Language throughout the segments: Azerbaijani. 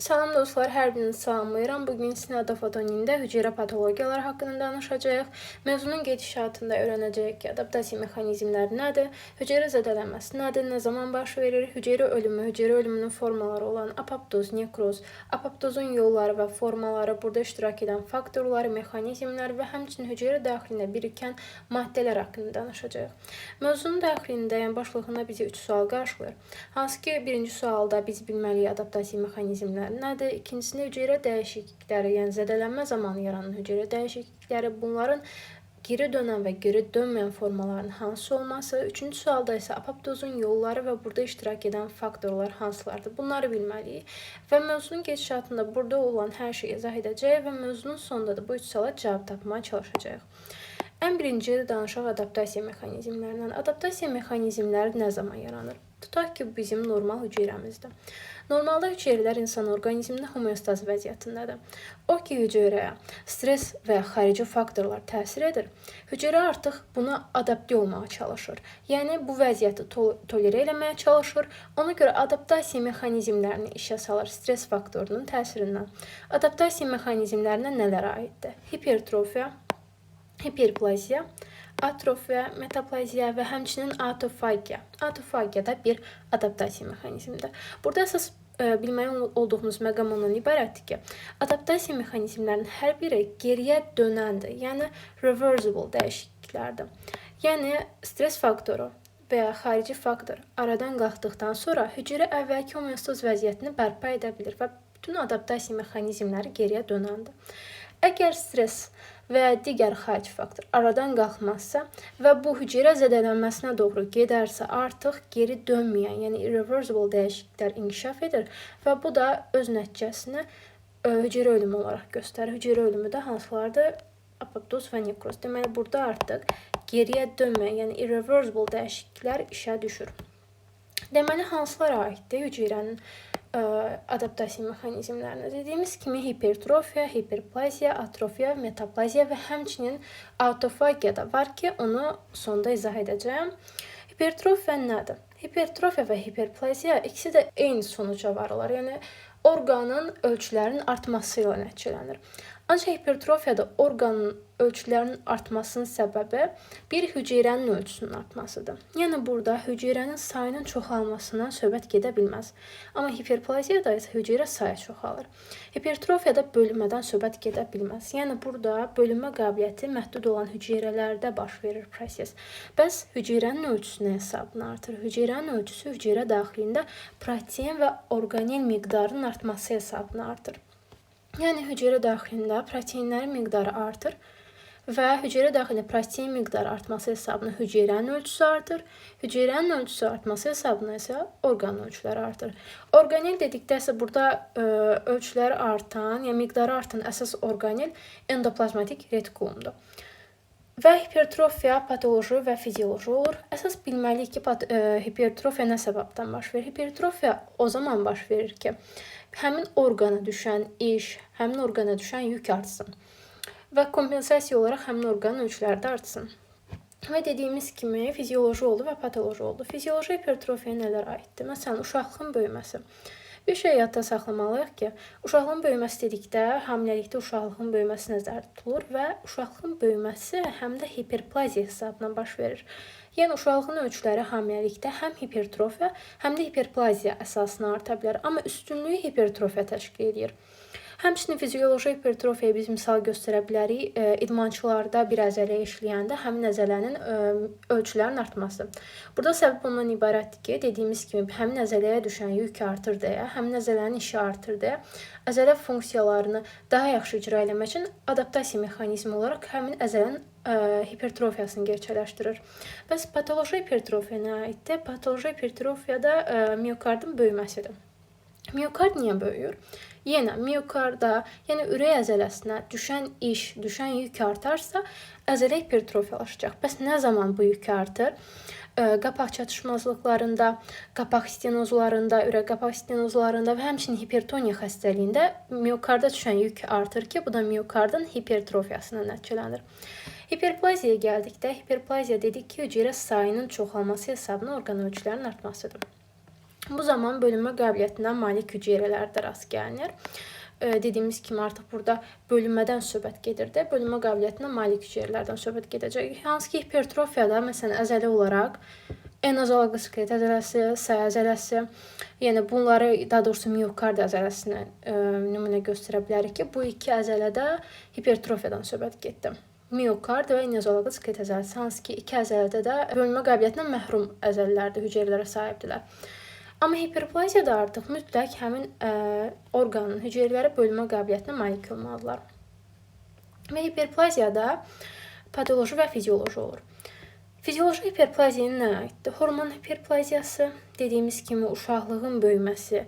Salam dostlar, hər birinizi salamlayıram. Bugün sinatofotonində hüceyrə patologiyaları haqqında danışacağıq. Mövzunun gedişatında öyrənəcəyik ki, adaptasiya mexanizmləri nədir, hüceyrə zədələnməsi nədir, nə zaman baş verir, hüceyrə ölümünün formaları olan apoptoz, nekroz, apoptozun yolları və formaları, burada iştirak edən faktorları, mexanizmlər və həmçinin hüceyrə daxilində birikən maddələr haqqında danışacağıq. Mövzunun daxilində, yəni başlığında bizi 3 sual qarşılayır. Hansı ki, birinci sualda biz bilməliyik adaptasiya mexanizmləri nədir? İkincisində hüceyrə dəyişiklikləri, yəni zədələnmə zamanı yaranan hüceyrə dəyişiklikləri, bunların geri dönən və geri dönməyən formaların hansı olması. Üçüncü sualda isə apoptozun yolları və burada iştirak edən faktorlar hansılardır? Bunları bilməliyik. Və mövzunun gedişatında burada olan hər şeyi izah edəcəyik və mövzunun sonunda da bu 3 suala cavab tapmaya çalışacağıq. Ən birinci danışaq adaptasiya mexanizmlərindən. Adaptasiya mexanizmləri nə zaman yaranır? Tutaq ki, bizim normal hüceyrəmizdə. Normalda hüceyrələr insan orqanizmində homeostaz vəziyyətindədir. O ki, hüceyrəyə stres və xarici faktorlar təsir edir. Hüceyrə artıq buna adaptə olmağa çalışır. Yəni, bu vəziyyəti tolerə eləməyə çalışır. Ona görə adaptasiya mexanizmlərini işə salır stres faktorunun təsirindən. Adaptasiya mexanizmlərinə nələr aiddir? Hipertrofiya, hiperplaziya, atrofiya, metaplaziya və həmçinin autofagiya. Autofagiya da bir adaptasiya mexanizmidir. Burada əsas bilməli olduğumuz məqam ondan ibarətdir ki, adaptasiya mexanizmlərinin hər biri geriyə dönəndir, yəni reversible dəyişikliklərdir. Yəni, stres faktoru və ya xarici faktor aradan qalxdıqdan sonra hüceyrə əvvəlki homeostaz vəziyyətini bərpa edə bilir və bütün adaptasiya mexanizmləri geriyə dönəndir. Əgər stres və digər xarici faktor aradan qalxmazsa və bu hüceyrə zədələnməsinə doğru gedərsə, artıq geri dönməyən, yəni irreversible dəyişikliklər inkişaf edir və bu da öz nəticəsini hüceyrə ölümü olaraq göstərir. Hüceyrə ölümü də hansılardır? Apoptoz və nekroz. Deməli, burada artıq geriyə dönməyən, yəni irreversible dəyişikliklər işə düşür. Deməli, hansılara aiddir hüceyrənin adaptasiya mexanizmlərinə? Dediyimiz kimi hipertrofiya, hiperplaziya, atrofiya, metaplaziya və həmçinin autofagiya da var ki, onu sonda izah edəcəyim. Hipertrofiya nədir? Hipertrofiya və hiperplaziya ikisi də eyni sonuca varırlar. Yəni, orqanın ölçülərinin artması ilə nəticələnir. Ancaq hipertrofiyada orqanın ölçülərinin artmasının səbəbi bir hüceyrənin ölçüsünün artmasıdır. Yəni, burada hüceyrənin sayının çoxalmasından söhbət gedə bilməz. Amma hiperplaziyada isə hüceyrə sayı çoxalır. Hipertrofiyada bölünmədən söhbət gedə bilməz. Yəni, burada bölünmə qabiliyyəti məhdud olan hüceyrələrdə baş verir proses. Bəs hüceyrənin ölçüsü nə hesabına artır? Hüceyrənin ölçüsü hüceyrə daxilində protein və orqanel miqdarının artması hesabına artır. Yəni, hüceyrə daxilində proteinlərin miqdarı artır və hüceyrə daxilində protein miqdarı artması hesabına hüceyrənin ölçüsü artır. Hüceyrənin ölçüsü artması hesabına isə orqan ölçüləri artır. Orqanel dedikdə isə burada ölçüləri artan, yəni miqdarı artan əsas orqanel endoplazmatik retikulumdur. Və hipertrofiya patoloji və fizioloji olur. Əsas bilməliyik ki, hipertrofiya nə səbəbdən baş verir? Hipertrofiya o zaman baş verir ki, həmin orqana düşən iş, həmin orqana düşən yük artsın və kompensasiya olaraq həmin orqanın ölçüləri də artsın. Və dediyimiz kimi fizioloji oldu və patoloji oldu. Fizioloji hipertrofiya nələr aiddir? Məsələn, uşaqlığın böyüməsi. Bir şey yadda saxlamalıyıq ki, uşaqlığın böyüməsi dedikdə hamiləlikdə uşaqlığın böyüməsi nəzərdə tutulur və uşaqlığın böyüməsi həm də hiperplaziya hesabına baş verir. Yəni, uşaqlığın ölçüləri hamiləlikdə həm hipertrofiya, həm də hiperplaziya əsasına arta bilər, amma üstünlüyü hipertrofiya təşkil edir. Həmçinin fizioloji hipertrofiyaya biz misal göstərə bilərik. İdmançılarda bir əzələyə işləyəndə həmin əzələnin ölçülərinin artması. Burada səbəb ondan ibarətdir ki, dediyimiz kimi həmin əzələyə düşən yük artır deyə, həmin əzələnin işi artır deyə, əzələ funksiyalarını daha yaxşı icra eləmək üçün adaptasiya mexanizmi olaraq həmin əzələnin hipertrofiyasını gerçələşdirir. Bəs patoloji hipertrofiya nə aiddir? Patoloji hipertrofiyada miokardın böyüməsidir. Miokard niyə böyüyür? Yenə, miokarda, yəni ürək əzələsinə düşən iş, düşən yük artarsa, əzələ hipertrofiyalaşacaq. Bəs nə zaman bu yük artır? Qapaq çatışmazlıqlarında, qapaq stenozlarında, ürək qapaq stenozlarında və həmçinin hipertoniya xəstəliyində miokarda düşən yük artır ki, bu da miokardın hipertrofiyasına nəticələnir. Hiperplaziyaya gəldikdə, hiperplaziya dedik ki, hüceyrə sayının çoxalması hesabına orqan ölçülərinin artmasıdır. Bu zaman bölünmə qabiliyyətinə malik hüceyrələrdə rast gəlinir. Dediyimiz kimi artıq burada bölünmədən söhbət gedirdi. Bölünmə qabiliyyətinə malik hüceyrələrdən söhbət gedəcək. Hansı ki, hipertrofiyada məsələn əzələ olaraq enozoloq skelet əzələsi, səy əzələsi, yəni bunları daha doğrusu miokard əzələsinə nümunə göstərə bilərik ki, bu iki əzələdə hipertrofiyadan söhbət getdi. Miokard və enozoloq skelet əzələsi, hansı ki, iki əzələdə də bölünmə qabiliyyətindən məhrum əzələlərdir, hüceyrələrə sahibdirlər. Amma hiperplaziyada artıq mütləq həmin orqanın hüceyrələri bölünmə qabiliyyətinə malik olmalıdırlar. Və hiperplaziyada patoloji və fizioloji olur. Fizioloji hiperplaziya nə aiddir? Hormon hiperplaziyası, dediyimiz kimi uşaqlığın böyüməsi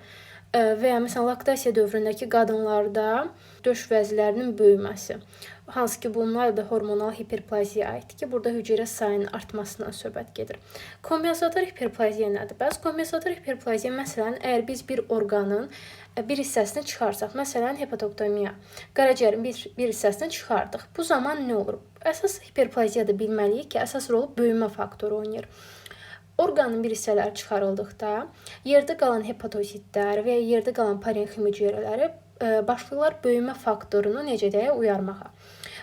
və ya məsələn laktasiya dövründəki qadınlarda döş vəzlərinin böyüməsi. Hansı ki, bunlar da hormonal hiperplaziyaya aiddir ki, burada hüceyrə sayının artmasından söhbət gedir. Kompensator hiperplaziya nədir? Bəs kompensator hiperplaziya məsələn, əgər biz bir orqanın bir hissəsini çıxarsaq, məsələn, hepatoktomiya, qaraciyərin bir hissəsini çıxardıq. Bu zaman nə olur? Əsas hiperplaziyada bilməliyik ki, əsas rolu böyümə faktoru oynayır. Orqanın bir hissələri çıxarıldıqda yerdə qalan hepatositlər və ya yerdə qalan parenxim hüceyrələri başlayırlar böyümə faktorunu necə deyə uyarmağa.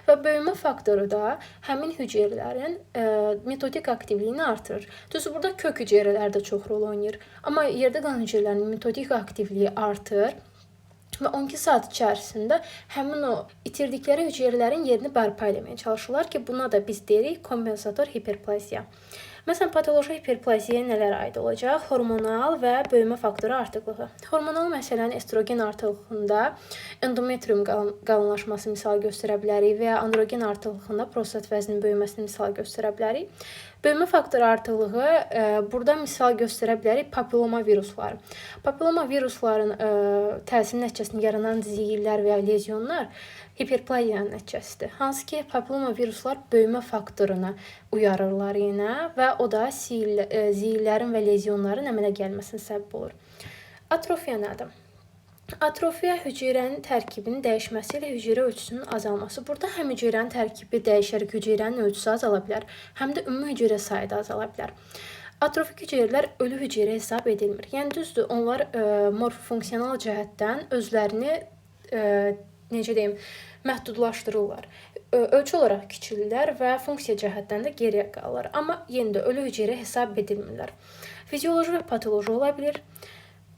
Və böyümə faktoru da həmin hüceyrələrin mitotik aktivliyini artırır. Düzdür, burada kök hüceyrələr də çox rol oynayır. Amma yerdə qalan hüceyrələrin mitotik aktivliyi artır və 12 saat içərisində həmin o itirdikləri hüceyrələrin yerini bərpa etməyə çalışırlar ki, buna da biz deyirik kompensator hiperplaziya. Məsələn, patoloji hiperplaziyaya nələr aid olacaq? Hormonal və böyümə faktoru artıqlığı. Hormonal məsələn estrogen artıqlığında endometrium qalınlaşması misal göstərə bilərik və ya androgen artıqlığında prostat vəzninin böyüməsini misal göstərə bilərik. Böyümə faktoru artıqlığı burada misal göstərə bilərik papilloma virusları. Papilloma virusların təsiri nəticəsində yaranan ziyillər və ya lezyonlar hiperplaziyanın nəticəsidir. Hansı ki, papilloma viruslar böyümə faktoruna uyarırlar yenə və o da ziyillərin və lezyonların əmələ gəlməsinə səbəb olur. Atrofiya nədir? Atrofiya hüceyrənin tərkibinin dəyişməsi ilə hüceyrə ölçüsünün azalması. Burada həm hüceyrənin tərkibi dəyişərək hüceyrənin ölçüsü azala bilər, həm də ümumi hüceyrə sayı da azala bilər. Atrofik hüceyrələr ölü hüceyrə hesab edilmir. Yəni düzdür, onlar morfofunksional cəhətdən özlərini necə deyim, məhdudlaşdırırlar. Ölçü olaraq kiçilirlər və funksiya cəhətdən də geriyə qalırlar. Amma yenə də ölü hüceyrə hesab edilmirlər. Fizioloji və patoloji ola bilir.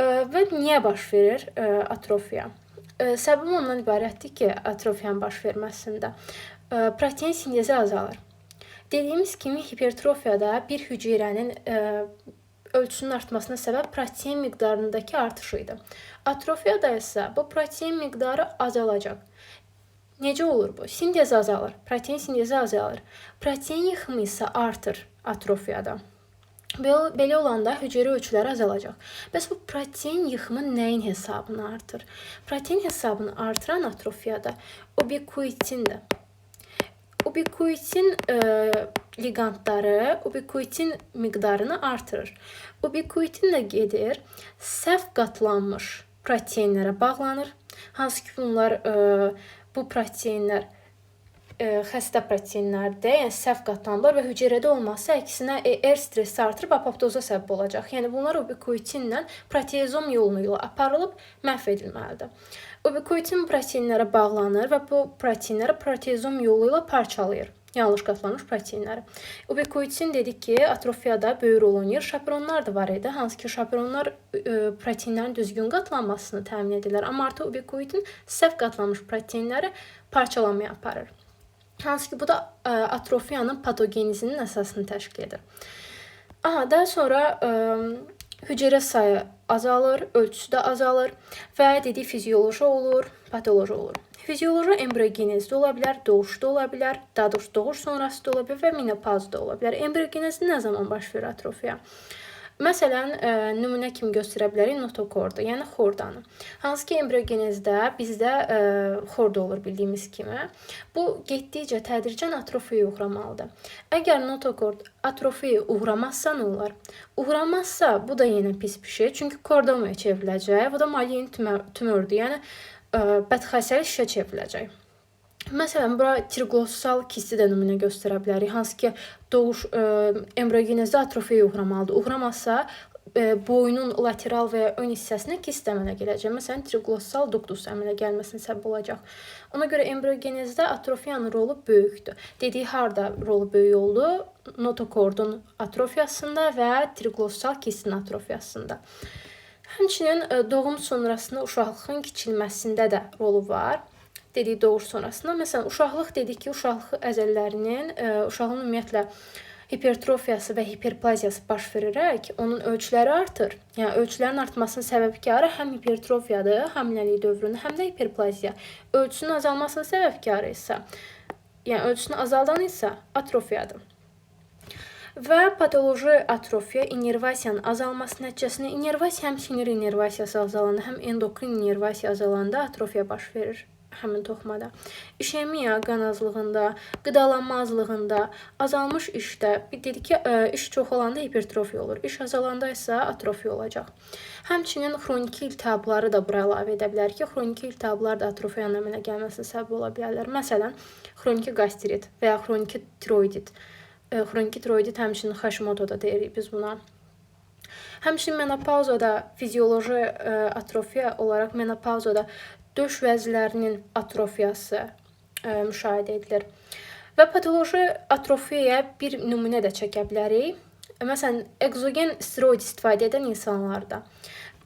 Və niyə baş verir atrofiya? Səbəbi ondan ibarətdir ki, atrofiyanın baş verməsində protein sintezi azalır. Dediyimiz kimi hipertrofiyada bir hüceyrənin ölçüsünün artmasına səbəb protein miqdarındakı artışı idi. Atrofiyada isə bu protein miqdarı azalacaq. Necə olur bu? Sintez azalır, protein sintezi azalır. Protein yığımı isə artır atrofiyada. Belə olanda hüceyrə ölçüləri azalacaq. Bəs bu protein yığımı nəyin hesabını artır? Protein hesabını artıran atrofiyada ubikuitindir. Ubikuitin liqandları ubikuitin miqdarını artırır. Ubikuitin də gedir, səhv qatlanmış proteinlərə bağlanır. Hansı ki, bunlar bu proteinlər xəstə proteinlərdir, yəni səhv qatlanırlar və hüceyrədə olması əksinə stresi artırıb apoptoza səbəb olacaq. Yəni bunlar ubikuitinlə proteazom yolu ilə aparılıb məhv edilməlidir. Ubikuitin proteinlərə bağlanır və bu proteinləri proteazom yolu ilə parçalayır. Yanlış qatlanmış proteinləri. Ubikuitin dedik ki, atrofiyada böyük rol oynayır. Şaperonlar da var idi. Hansı ki, şaperonlar proteinlərin düzgün qatlanmasını təmin edirlər. Amma artıq ubikuitin səhv qatlanmış proteinləri parçalanmaya aparır. Hansı ki, bu da atrofiyanın patogenizinin əsasını təşkil edir. Daha sonra hüceyrə sayı azalır, ölçüsü də azalır və dedik fizioloji olur, patoloji olur. Fizioloji embriogenezdə ola bilər, doğuşda ola bilər, daha doğrusu doğuş sonrası da ola bilər və menopazda ola bilər. Embriogenezdə nə zaman baş verir atrofiya? Məsələn, nümunə kimi göstərə bilərik notokordu, yəni xordanı. Hansı ki, embriogenezdə bizdə xorda olur bildiyimiz kimi. Bu, getdikcə tədricən atrofiyaya uğramalıdır. Əgər notokord atrofiyaya uğramazsa nə olar? Uğramazsa, bu da yenə pis bir şey. Çünki kordomaya çevriləcək. Bu da maliyin tümördür, yəni bədxəsəli şişə çevriləcək. Məsələn, bura triglossal kisti də nümunə göstərə bilərik. Hansı ki, doğuş embriogenezdə atrofiyaya uğramalıdır. Uğramazsa, boynun lateral və ya ön hissəsinə kist əmələ gələcək. Məsələn, triglossal duktus əmələ gəlməsinə səbəb olacaq. Ona görə embriogenezdə atrofiyanın rolu böyükdür. Dediyi harda rolu böyük oldu? Notokordun atrofiyasında və triglossal kistin atrofiyasında. Həmçinin doğum sonrasında uşaqlığın kiçilməsində də rolu var. Dediyi doğuş sonrasında. Məsələn, uşaqlıq dedik ki, uşaqlıq əzələlərinin, uşağın ümumiyyətlə hipertrofiyası və hiperplaziyası baş verərək onun ölçüləri artır. Yəni ölçülərin artmasının səbəbkarı həm hipertrofiyadır, hamiləlik dövründə, həm də hiperplaziya. Ölçüsünün azalmasının səbəbkarı isə, yəni ölçüsünü azaldan isə atrofiyadır. Və patoloji atrofiya innervasiyanın azalması nəticəsində innervasiya həm sinir innervasiyası azalanda, həm endokrin innervasiya azalanda atrofiya baş verir. Həmin toxumada. İşemiya, qan azlığında, qidalanma azlığında, azalmış işdə, dedik ki, iş çox olanda hipertrofiya olur. İş azalanda isə atrofiya olacaq. Həmçinin xroniki iltihabları da bura əlavə edə bilər ki, xroniki iltihablar da atrofiyanın əmələ gəlməsinə səbəb ola bilərlər. Məsələn, xroniki qastrit və ya xroniki tiroidit. Xroniki tiroidit həmçinin Hashimoto-da deyirik biz buna. Həmçinin menopauzada fizioloji atrofiya olaraq menopauzada döş vəzlərinin atrofiyası müşahidə edilir. Və patoloji atrofiyaya bir nümunə də çəkə bilərik. Məsələn, ekzogen steroid istifadə edən insanlarda.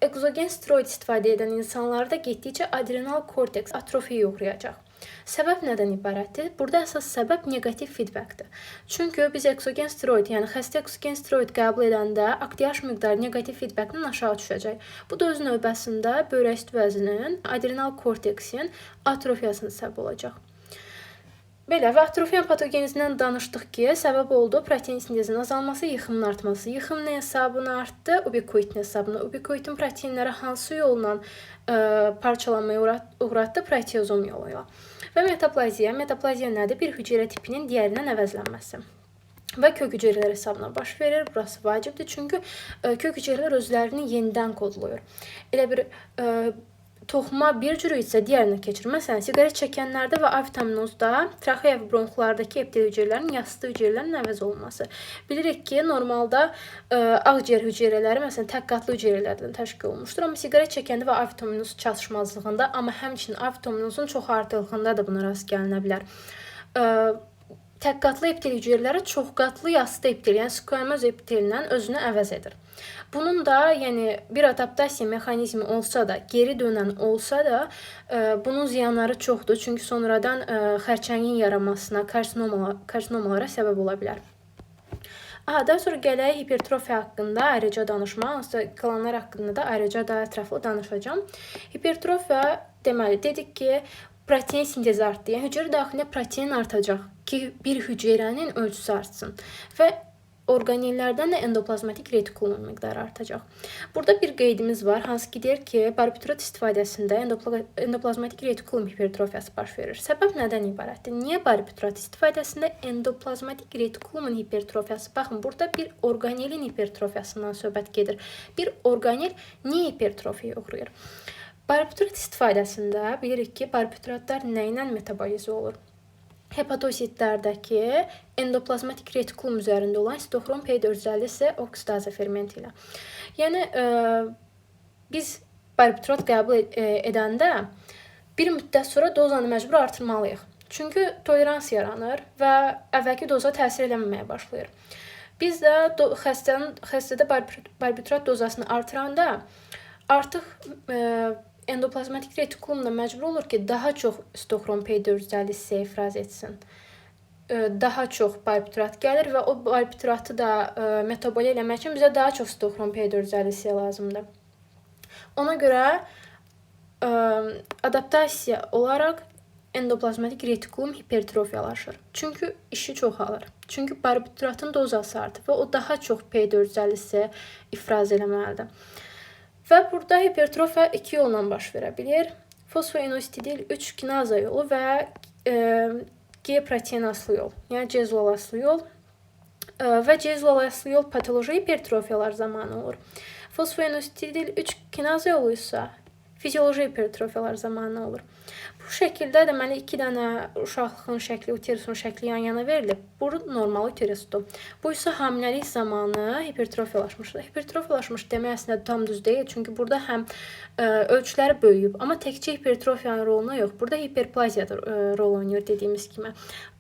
Ekzogen steroid istifadə edən insanlarda getdikcə adrenal korteks atrofiyaya uğrayacaq. Səbəb nədən ibarətdir? Burada əsas səbəb neqativ feedbackdir. Çünki biz eksogen steroid, yəni xəstə eksogen steroid qəbul edəndə aktiyaş miqdarı neqativ feedbackdən aşağı düşəcək. Bu da öz növbəsində böyrək üstü vəzinin, adrenal korteksin atrofiyasına səbəb olacaq. Belə və atrofiyan patogenizmdən danışdıq ki, səbəb oldu protein sintezinin azalması, yıxımın artması. Yıxım nə hesabına artdı? Ubikoidin hesabına. Ubikoidin proteinləri hansı yolla parçalanmaya uğratdı? Proteozom yolu ilə. Və metaplaziya. Metaplaziya nədir? Bir hüceyrə tipinin digərindən əvəzlənməsi. Və kök hüceyrələr hesabına baş verir. Burası vacibdir. Çünki kök hüceyrələr özlərini yenidən kodlayır. Elə bir toxuma bir cürü isə digərinə keçir. Məsələn, siqaret çəkənlərdə və A vitaminozda traxeya və bronxlardakı eptel hüceyrələrin yastı hüceyrələrin əvəz olunması. Bilirik ki, normalda ağciyər hüceyrələri, məsələn, tək qatlı hüceyrələrdən təşkil olunmuşdur. Amma siqaret çəkəndə və A vitaminoz çatışmazlığında, amma həmçinin A vitaminozun çox artıldığında da buna rast gəlinə bilər. Tək qatlı eptel hüceyrələri çox qatlı yastı eptel, yəni squamous eptelindən özünü əvəz edir. Bunun da yəni bir adaptasiya mexanizmi olsa da, geri dönən olsa da, bunun ziyanları çoxdur. Çünki sonradan xərçəngin yaranmasına, karsinomalara səbəb ola bilər. Daha sonra gələk hipertrofiya haqqında ayrıca danışmaq, qalanlar haqqında da ayrıca daha ətraflı danışacağım. Hipertrofiya deməli, dedik ki, protein sintezi artdı. Yəni hüceyrə daxilində protein artacaq ki, bir hüceyrənin ölçüsü artsın və orqanellərdən də endoplazmatik retikulumun miqdarı artacaq. Burada bir qeydimiz var, hansı ki deyir ki, barbiturat istifadəsində endoplazmatik retikulum hipertrofiyası baş verir. Səbəb nədən ibarətdir? Niyə barbiturat istifadəsində endoplazmatik retikulumun hipertrofiyası? Baxın, burada bir orqanelin hipertrofiyasından söhbət gedir. Bir orqanel niyə hipertrofiyaya uğrayır? Barbiturat istifadəsində bilirik ki, barbituratlar nə ilə metabolizə olur? Hepatositlərdəki endoplazmatik retikulum üzərində olan sitoxrom P450C oksidaza fermenti ilə. Yəni, biz barbiturat qəbul edəndə bir müddət sonra dozanı məcbur artırmalıyıq. Çünki tolerans yaranır və əvvəlki doza təsir eləməməyə başlayır. Biz də xəstədə barbiturat dozasını artıranda artıq endoplazmatik retikulumda məcbur olur ki, daha çox sitoxrom P450C ifraz etsin. Daha çox barbiturat gəlir və o barbituratı da metabol eləmək üçün bizə daha çox sitoxrom P450C lazımdır. Ona görə adaptasiya olaraq endoplazmatik retikulum hipertrofiyalaşır. Çünki işi çoxalır. Çünki barbituratın dozası artır və o daha çox P450C ifraz eləməlidir. Və burada hipertrofiya 2 yolla baş verə bilir. Fosfoinositidil 3 kinaza yolu və G-proteinaslı yol, yəni cezulaslı yol və cezulaslı yol patoloji hipertrofiyalar zamanı olur. Fosfoinositidil 3 kinaza yolu isə fizioloji hipertrofiyalar zamanı olur. Bu şəkildə deməli 2 dənə uşaqlığın şəkli, uterusun şəkli yan-yana verilib. Bu normal uterusdur. Bu isə hamiləlik zamanı hipertrofiyalaşmışdır. Hipertrofiyalaşmış demək əslində tam düz deyil, çünki burada həm ölçüləri böyüyüb, amma təkcə hipertrofiyanın roluna yox, burada hiperplaziya rol oynayır dediyimiz kimi.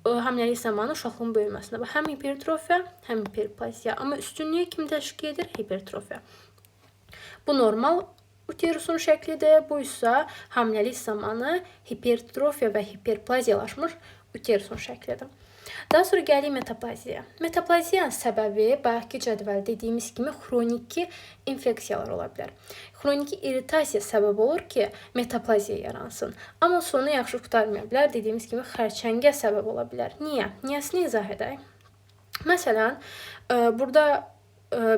Hamiləlik zamanı uşaqlığın böyüməsində. Həm hipertrofiya, həm hiperplaziya, amma üstünlüyü kim təşkil edir? Hipertrofiya. Bu normal uterusun şəklidir. Bu isə hamiləlik zamanı hipertrofiya və hiperplaziyalaşmış uterusun şəklidir. Daha sonra gəlir metaplaziya. Metaplaziyanın səbəbi bayaqki cədvəl dediyimiz kimi xroniki infeksiyalar ola bilər. Xroniki irritasiya səbəb olur ki, metaplaziya yaransın. Amma sonu yaxşı qurtarmaya bilər. Dediyimiz kimi xərçəngə səbəb ola bilər. Niyə? Niyəsini izah edək. Məsələn, burada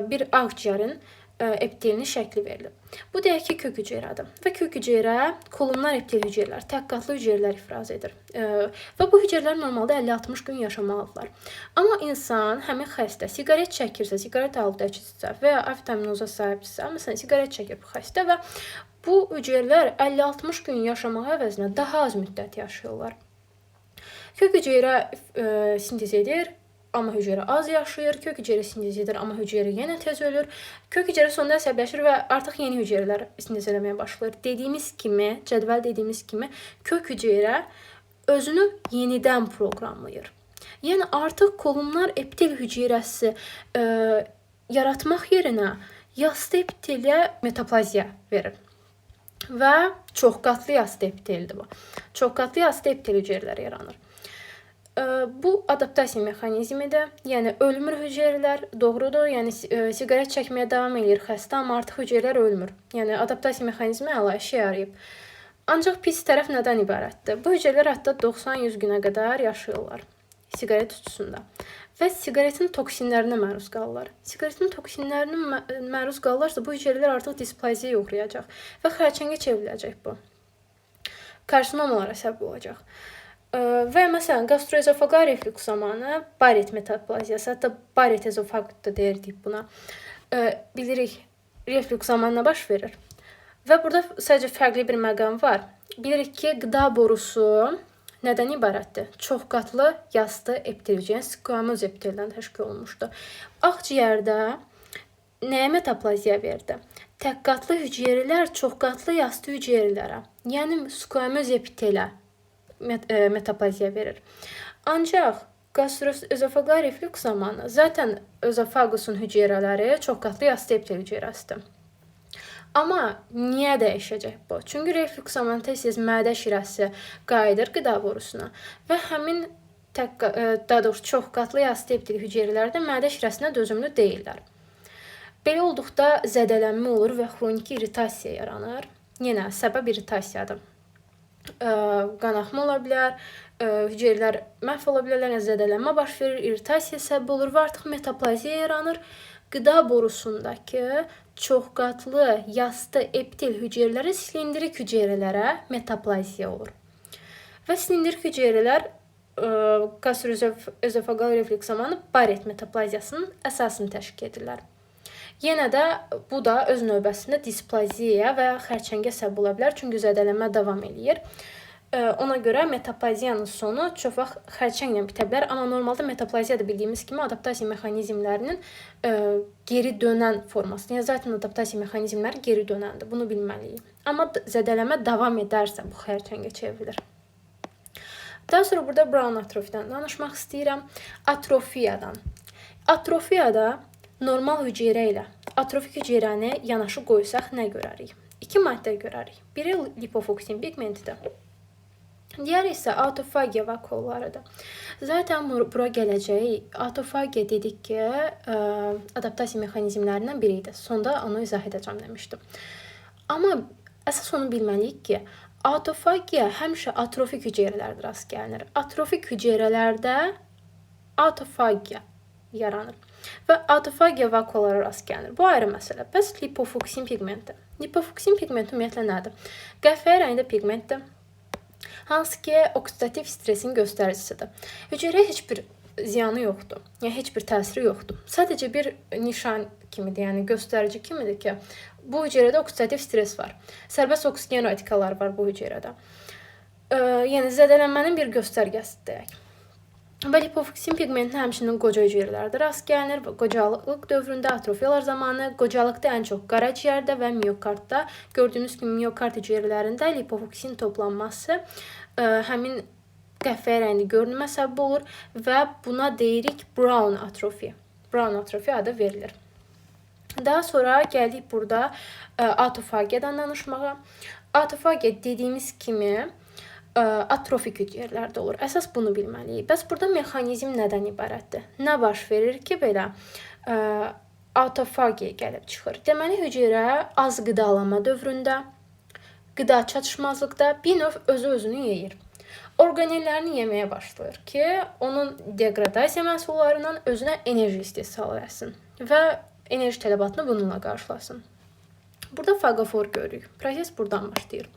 bir ağciyərin epitelinin şəkli verilib. Bu deyək ki, kök hüceyrədir və kök hüceyrə kolumnar epitel hüceyrələr, təqqatlı hüceyrələr ifraz edir. Və bu hüceyrələr normalda 50-60 gün yaşamalıdırlar. Amma insan, həmin xəstə siqaret çəkirsə, siqaret aludəçidirsə və ya avtaminoza sahibdirsə, məsələn, siqaret çəkir bu xəstə və bu hüceyrələr 50-60 gün yaşamaq əvəzinə daha az müddət yaşayırlar. Kök hüceyrə sintez edir, amma hüceyrə az yaşayır, kök hüceyrə sintez edir, amma hüceyrə yenə tez ölür. Kök hüceyrə sonda əsəbləşir və artıq yeni hüceyrələr sintez eləməyə başlayır. Dediyimiz kimi, cədvəl dediyimiz kimi, kök hüceyrə özünü yenidən proqramlayır. Yəni artıq kolumnar epitel hüceyrəsi yaratmaq yerinə yastı epiteliyə metaplaziya verir. Və çoxqatlı yastı epiteldir bu. Çoxqatlı yastı epitel hüceyrələri yaranır. Bu adaptasiya mexanizmidir. Yəni ölmür hüceyrələr, doğrudur. Yəni siqaret çəkməyə davam edir xəstə, amma artıq hüceyrələr ölmür. Yəni adaptasiya mexanizmi əla işə yarayıb. Ancaq pis tərəf nədən ibarətdir? Bu hüceyrələr hətta 90-100 günə qədər yaşayırlar siqaret tutusunda və siqaretin toksinlərinə məruz qalırlar. Siqaretin toksinlərinə məruz qalırlarsa, bu hüceyrələr artıq displaziyaya uğrayacaq və xərçəngə çevriləcək bu. Karsinomalara səbəb olacaq. Və məsələn, gastroezofaqal reflüks zamanı baret metaplaziyası, hətta baret ezofag da deyirdik buna. Bilirik, reflüks zamanı baş verir. Və burada sadəcə fərqli bir məqam var. Bilirik ki, qida borusu nədən ibarətdir? Çoxqatlı yastı epitel, yəni squamous epiteldən təşkil olunmuşdur. Ağciyərdə nəyə metaplaziya verdi? Təqqatlı hüceyrələr çoxqatlı yastı hüceyrələrə, yəni squamous epitelə metaplaziya verir. Ancaq gastroezofaqal reflüks zamanı zaten özofagusun hüceyrələri çoxqatlı yastı epitel hüceyrəsidir. Amma niyə dəyişəcək bu? Çünki reflüks zamanı tez-tez mədə şirəsi qayıdır qida borusuna və həmin daha doğrusu çoxqatlı yastı epitel hüceyrələri də mədə şirəsinə dözümlü deyillər. Belə olduqda zədələnmə olur və xroniki irritasiya yaranır. Yenə səbəb irritasiyadır. Qanaxma ola bilər, hüceyrələr məhv ola bilərlər, zədələnmə baş verir, irritasiya səbəb olur və artıq metaplaziya yaranır. Qida borusundakı çoxqatlı yastı epitel hüceyrələri silindrik hüceyrələrə metaplaziya olur. Və silindrik hüceyrələr gastroezofaqal reflüks zamanı baret metaplaziyasının əsasını təşkil edirlər. Yenə də bu da öz növbəsində displaziyaya və xərçəngə səbəb ola bilər, çünki zədələnmə davam eləyir. Ona görə metaplaziyanın sonu çox vaxt xərçənglə bitə bilər, amma normalda metaplaziya da bildiyimiz kimi adaptasiya mexanizmlərinin geri dönən forması. Yəni zaten adaptasiya mexanizmləri geri dönəndir. Bunu bilməliyik. Amma zədələnmə davam edərsə bu xərçəngə çevrilir. Daha sonra burada Brown atrofidən danışmaq istəyirəm. Atrofiyadan. Atrofiyada normal hüceyrə ilə atrofik hüceyrəni yanaşı qoysaq nə görərik? 2 maddə görərik. Biri lipofoksin pigmentidir. Diğeri isə autofagiya vakuollarıdır. Zaten bura gələcək. Autofagiya dedik ki, adaptasiya mexanizmlərindən biri idi. Sonda onu izah edəcəm demişdim. Amma əsas onu bilməliyik ki, autofagiya həmişə atrofik hüceyrələrdə rast gəlinir. Atrofik hüceyrələrdə autofagiya yaranır və autofagiya vakuollara rast gəlinir. Bu ayrı məsələ. Bəs lipofoksin pigmenti. Lipofoksin pigmenti ümumiyyətlə nədir? Qəhvəyi rəngdə pigmentdir, hansı ki oksidativ stresin göstəricisidir. Hüceyrəyə heç bir ziyanı yoxdur, yəni heç bir təsiri yoxdur. Sadəcə bir nişan kimidir, yəni göstərici kimidir ki, bu hüceyrədə oksidativ stress var. Sərbəst oksigen radikaları var bu hüceyrədə. Yəni zədələnmənin bir göstərgəsidir deyək. Və lipofitsin pigmentinə həmçinin qoca hüceyrələrdə rast gəlinir və qocalıq dövründə atrofiyalar zamanı qocalıqda ən çox qaraciyərdə və miokardda gördüyünüz kimi miokard hüceyrələrində lipofitsin toplanması həmin qəhvəyi rəngli görünümə səbəb olur və buna deyirik brown atrofi. Brown atrofi adı verilir. Daha sonra gəldik burada autofagiyadan danışmağa. Autofagiya dediyimiz kimi atrofik hüceyrələrdə olur. Əsas bunu bilməliyik. Bəs burada mexanizm nədən ibarətdir? Nə baş verir ki, belə autofagiya gəlib çıxır? Deməli, hüceyrə az qidalanma dövründə, qida çatışmazlıqda bir növ özünü yeyir. Orqanellərini yeməyə başlayır ki, onun degradasiya məhsullarından özünə enerji istehsal etsin və enerji tələbatını bununla qarşılasın. Burada fagofor görürük. Proses buradan başlayır.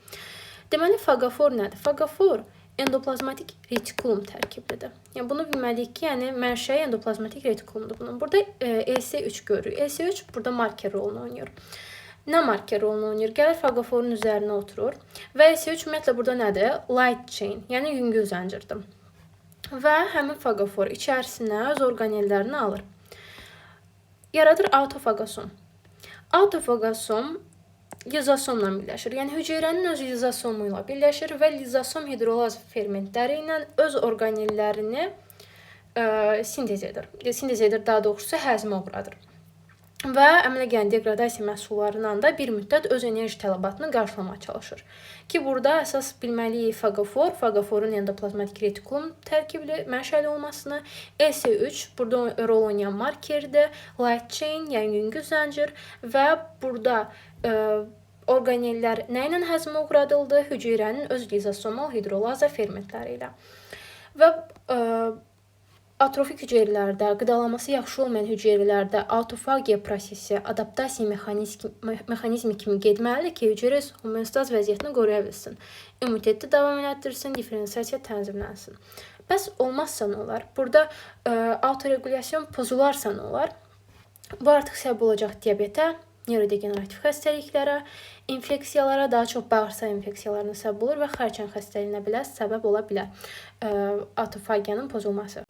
Deməli, fagofor nədir? Fagofor endoplazmatik retikulum tərkiblidir. Yəni, bunu bilməliyik ki, yəni mənşəyi endoplazmatik retikulumdur bunun. Burada EC3 görürük. EC3 burada marker rolunu oynayır. Nə marker rolunu oynayır? Gəlir fagoforun üzərinə oturur və EC3 ümumiyyətlə burada nədir? Light chain, yəni yüngül zəncirdir. Və həmin fagofor içərisinə öz orqanellərini alır. Yaradır autofagosom. Autofagosom lizosomla birləşir. Yəni, hüceyrənin öz lizosomu ilə birləşir və lizosom hidrolaz fermentləri ilə öz orqanellərini sintez edir. Sintez edir, daha doğrusu həzmə uğradır. Və əmələ gələn degradasiya məhsullarından da bir müddət öz enerji tələbatını qarşılamağa çalışır. Ki, burada əsas bilməliyik fagoforun endoplazmatik retikulum tərkibli mənşəli olmasını, EC3 burada rol oynayan markerdir, light chain, yəni yüngül zəncir və burada orqanellər nə ilə həzmə uğradıldı? Hüceyrənin öz lizosomal hidrolaza fermentləri ilə. Və atrofik hüceyrələrdə, qidalanması yaxşı olmayan hüceyrələrdə autofagiya prosesi adaptasiya mexanizmi kimi getməlidir ki, hüceyrə homeostaz vəziyyətini qoruya bilsin. İmmuniteti davam elətdirsin, diferensiasiya tənzimlənsin. Bəs olmazsa nə olar? Burada autoregulyasiyon pozularsa nə olar? Bu artıq səbəb olacaq diabetə, neyrodegenerativ xəstəliklərə, infeksiyalara, daha çox bağırsaq infeksiyalarına səbəb olur və xərçəng xəstəliyinə belə səbəb ola bilər autofagiyanın pozulması.